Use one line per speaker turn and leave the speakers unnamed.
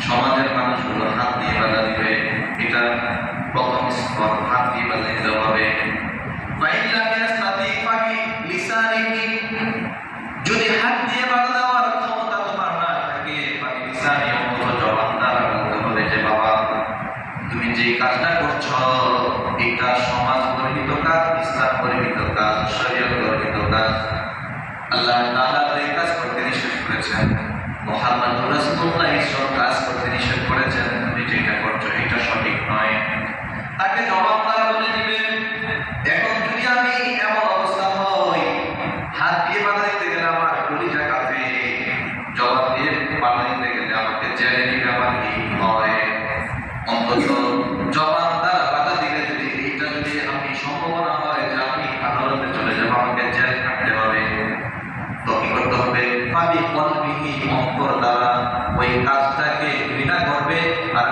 সমাজের মানুষগুলো হাত দিয়ে বাধা দিবে, এটা প্রথম স্তর, হাত দিয়ে বাধা দিতে হবে। যদি হাত দিয়ে বাধা দেওয়ার ক্ষমতা তোমার না থাকে, জবান দ্বারা বলতে হবে যে বাবা তুমি যে কাজটা করছো এটা সমাজ গর্বিত কাজ, ইসলাম গর্বিত কাজ, শরীয়ত গর্বিত কাজ। আল্লাহ তাআলা এই কাজ করতে নিষেধ করেছেন, মুহাম্মদুর রাসূলুল্লাহ এই সব কাজ করতে নিষেধ করেছেন, তুমি যেটা করছো এটা সঠিক নয়। তাকে জবাব দ্বারা বলে দিবেন। এখন যদি আমি এমন অবস্থা হই, হাত দিয়ে বাধা দিতে গেলে আমার কলিজা কাঁপে, জবাব দিয়ে বাধা দিতে গেলে আমাকে জেলে দিবে, আমার কি হয়? অন্তত জবাব দ্বারা বাধা দিলে যদি এইটা যদি আমি সম্ভাবনা হয় যে আমি আদালতে চলে যাবো, আমাকে জেল কাটতে হবে, তো কি করতে হবে? অন্তর দ্বারা ওই কাজটাকে ঘৃণা করবে আর